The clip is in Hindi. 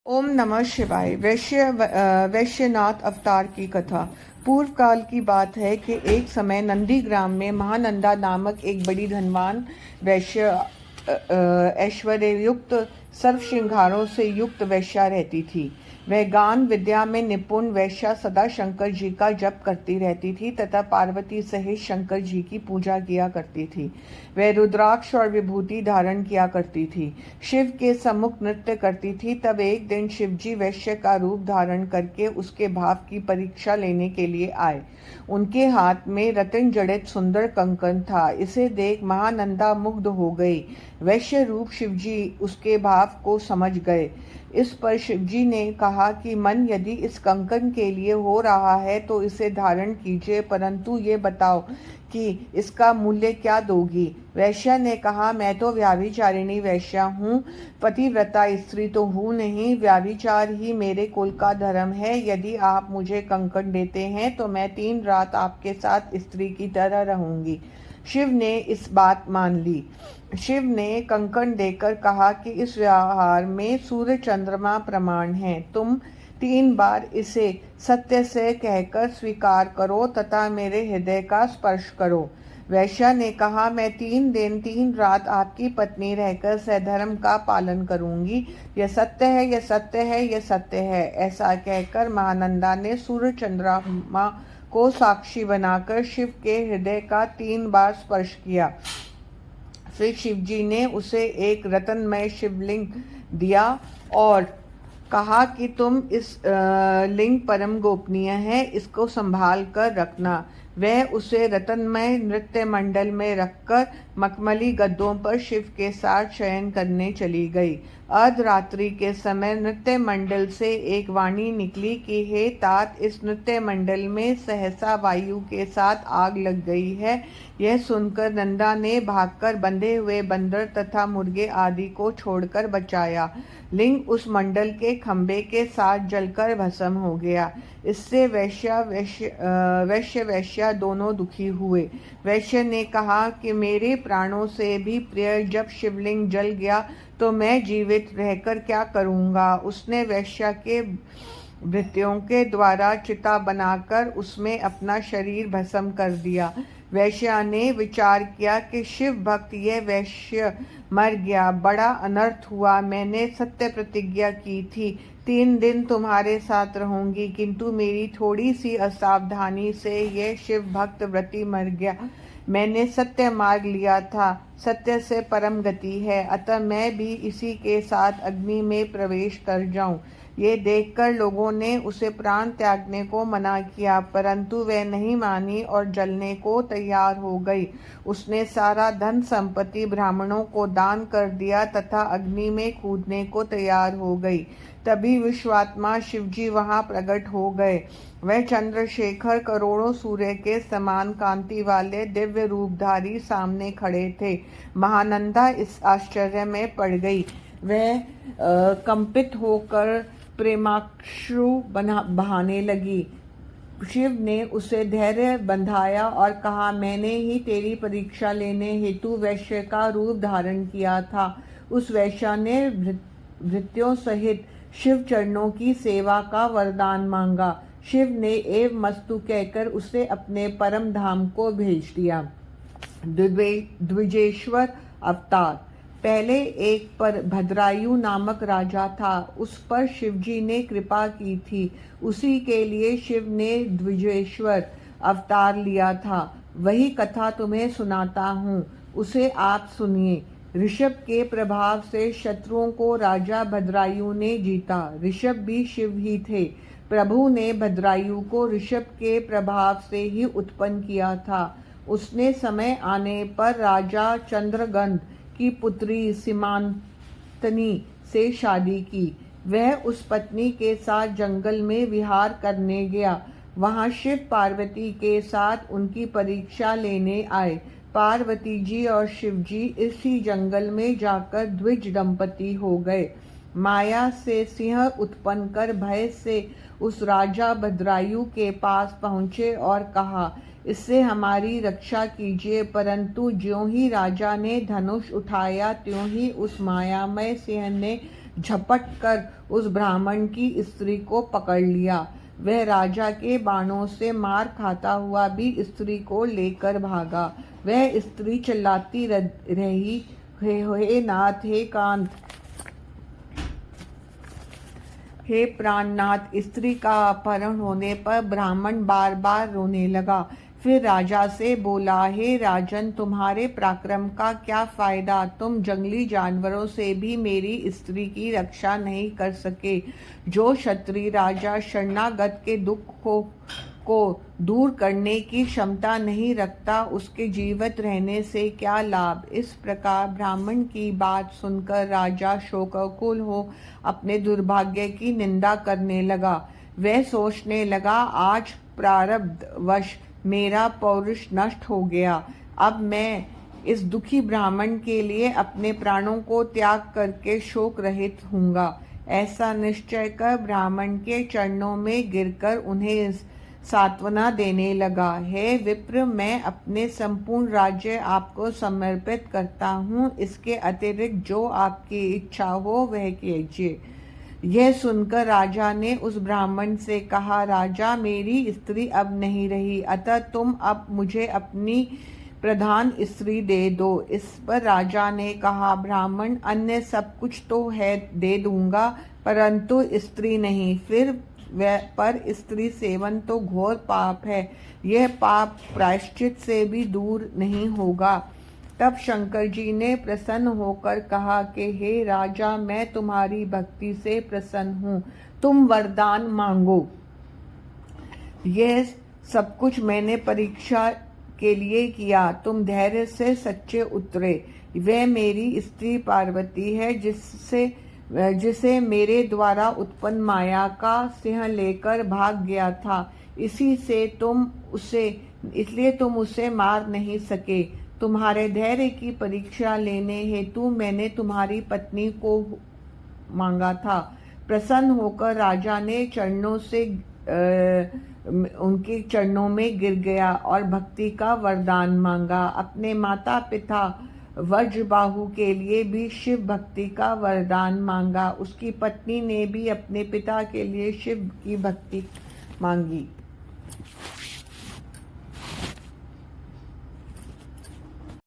ओम नमः शिवाय। वैश्यनाथ अवतार की कथा। पूर्व काल की बात है कि एक समय नंदी ग्राम में महानंदा नामक एक बड़ी धनवान वैश्य ऐश्वर्य युक्त सर्व श्रृंगारों से युक्त वैश्या रहती थी। वह गान विद्या में निपुण वैश्या सदा शंकर जी का जप करती रहती थी तथा पार्वती सहित शंकर जी की पूजा किया करती थी। वह रुद्राक्ष और विभूति धारण किया करती थी, शिव के सम्मुख नृत्य करती थी। तब एक दिन शिवजी वैश्य का रूप धारण करके उसके भाव की परीक्षा लेने के लिए आए। उनके हाथ में रत्न जड़ित सुंदर कंकन था। इसे देख महानंदा मुग्ध हो गई। वैश्य रूप शिवजी उसके भाव को समझ गए। इस पर शिवजी ने कहा कि मन यदि इस कंकन के लिए हो रहा है तो इसे धारण कीजिए, परंतु ये बताओ कि इसका मूल्य क्या दोगी। वैश्या ने कहा, मैं तो व्याभिचारिणी वैश्या हूँ, पतिव्रता स्त्री तो हूँ नहीं। व्याभिचार ही मेरे कुल का धर्म है। यदि आप मुझे कंकन देते हैं तो मैं 3 रात आपके साथ स्त्री की तरह रहूंगी। शिव ने इस बात मान ली। शिव ने कंकन देकर कहा कि इस व्यवहार में सूर्य चंद्रमा प्रमाण हैं। तुम 3 बार इसे सत्य से कहकर स्वीकार करो तथा मेरे हृदय का स्पर्श करो। वैश्या ने कहा, मैं 3 दिन 3 रात आपकी पत्नी रहकर सधर्म का पालन करूंगी। यह सत्य है, यह सत्य है, यह सत्य है। ऐसा कहकर महानंदा ने सूर्य चंद्रमा को साक्षी बनाकर शिव के हृदय का 3 बार स्पर्श किया। फिर शिवजी ने उसे एक रत्नमय शिवलिंग दिया और कहा कि तुम इस लिंग परम गोपनीय है, इसको संभाल कर रखना। वह उसे रत्नमय नृत्य मंडल में रखकर मखमली गद्दों पर शिव के साथ शयन करने चली गई। अर्धरात्रि के समय नृत्य मंडल से एक वाणी निकली कि हे तात, इस नृत्य मंडल में सहसा वायु के साथ आग लग गई है। यह सुनकर नंदा ने भागकर बंधे हुए बंदर तथा मुर्गे आदि को छोड़कर बचाया। लिंग उस मंडल के खंभे के साथ जलकर भस्म हो गया। इससे वैश्या दोनों दुखी हुए। वैश्य ने कहा कि मेरे प्राणों से भी प्रिय जब शिवलिंग जल गया तो मैं जीवित रहकर क्या करूँगा। उसने वैश्या के भृत्यों के द्वारा चिता बनाकर उसमें अपना शरीर भस्म कर दिया। वैश्या ने विचार किया कि शिव भक्त यह वैश्य मर गया, बड़ा अनर्थ हुआ। मैंने सत्य प्रतिज्ञा की थी 3 दिन तुम्हारे साथ रहूंगी, किंतु मेरी थोड़ी सी असावधानी से यह शिव भक्त व्रती मर गया। मैंने सत्य मार्ग लिया था, सत्य से परम गति है, अतः मैं भी इसी के साथ अग्नि में प्रवेश कर जाऊं। ये देखकर लोगों ने उसे प्राण त्यागने को मना किया, परंतु वह नहीं मानी और जलने को तैयार हो गई। उसने सारा धन संपत्ति ब्राह्मणों को दान कर दिया तथा अग्नि में कूदने को तैयार हो गई। तभी विश्वात्मा शिवजी वहां प्रकट हो गए। वह चंद्रशेखर करोड़ों सूर्य के समान कांति वाले दिव्य रूपधारी सामने खड़े थे। महानंदा इस आश्चर्य में पड़ गई। वह कंपित होकर प्रेमाश्रु बहाने लगी। शिव ने उसे धैर्य बंधाया और कहा, मैंने ही तेरी परीक्षा लेने हेतु वैश्य का रूप धारण किया था। उस वैश्या ने भृत्यों सहित शिव चरणों की सेवा का वरदान मांगा। शिव ने एव मस्तु कहकर उसे अपने परम धाम को भेज दिया। द्विजेश्वर अवतार। पहले एक पर भद्रायु नामक राजा था, उस पर शिवजी ने कृपा की थी। उसी के लिए शिव ने द्विजेश्वर अवतार लिया था। वही कथा तुम्हें सुनाता हूँ, उसे आप सुनिए। ऋषभ के प्रभाव से शत्रुओं को राजा भद्रायु ने जीता। ऋषभ भी शिव ही थे। प्रभु ने भद्रायु को ऋषभ के प्रभाव से ही उत्पन्न किया था। उसने समय आने पर राजा चंद्रगंध की पुत्री सीमांतनी से शादी की। वह उस पत्नी के साथ जंगल में विहार करने गया। वहां शिव पार्वती के साथ उनकी परीक्षा लेने आए। पार्वती जी और शिव जी इसी जंगल में जाकर द्विज दंपति हो गए। माया से सिंह उत्पन्न कर भय से उस राजा भद्रायु के पास पहुँचे और कहा, इससे हमारी रक्षा कीजिए। परंतु ज्यों ही राजा ने धनुष उठाया त्यों ही उस मायामय सिंह ने झपट कर उस ब्राह्मण की स्त्री को पकड़ लिया। वह राजा के बाणों से मार खाता हुआ भी स्त्री को लेकर भागा। वह स्त्री चिल्लाती रही, हे नाथ, हे कांत, हे प्राणनाथ। स्त्री का अपहरण होने पर ब्राह्मण बार बार रोने लगा। फिर राजा से बोला, हे राजन, तुम्हारे पराक्रम का क्या फायदा? तुम जंगली जानवरों से भी मेरी स्त्री की रक्षा नहीं कर सके। जो क्षत्रिय राजा शरणागत के दुख को दूर करने की क्षमता नहीं रखता, उसके जीवित रहने से क्या लाभ? इस प्रकार ब्राह्मण की बात सुनकर राजा शोकाकुल हो अपने दुर्भाग्य की निंदा करने लगा। वह सोचने लगा, आज प्रारब्धवश मेरा पौरुष नष्ट हो गया। अब मैं इस दुखी ब्राह्मण के लिए अपने प्राणों को त्याग करके शोक रहित हूँगा। ऐसा निश्चय कर ब्राह्मण के चरणों में गिरकर उन्हें सांत्वना देने लगा। हे विप्र, मैं अपने संपूर्ण राज्य आपको समर्पित करता हूँ। इसके अतिरिक्त जो आपकी इच्छा हो वह कीजिए। यह सुनकर राजा ने उस ब्राह्मण से कहा, राजा, मेरी स्त्री अब नहीं रही, अतः तुम अब मुझे अपनी प्रधान स्त्री दे दो। इस पर राजा ने कहा, ब्राह्मण, अन्य सब कुछ तो है दे दूंगा, परंतु स्त्री नहीं। फिर पर स्त्री सेवन तो घोर पाप है। यह पाप प्रायश्चित से भी दूर नहीं होगा। तब शंकर जी ने प्रसन्न होकर कहा कि हे राजा, मैं तुम्हारी भक्ति से प्रसन्न हूँ, तुम वरदान मांगो। यह सब कुछ मैंने परीक्षा के लिए किया, तुम धैर्य से सच्चे उतरे। वह मेरी स्त्री पार्वती है, जिसे मेरे द्वारा उत्पन्न माया का सिंह लेकर भाग गया था। इसलिए तुम उसे मार नहीं सके। तुम्हारे धैर्य की परीक्षा लेने हेतु मैंने तुम्हारी पत्नी को मांगा था। प्रसन्न होकर राजा ने उनके चरणों में गिर गया और भक्ति का वरदान मांगा। अपने माता पिता वज्रबाहु के लिए भी शिव भक्ति का वरदान मांगा। उसकी पत्नी ने भी अपने पिता के लिए शिव की भक्ति मांगी।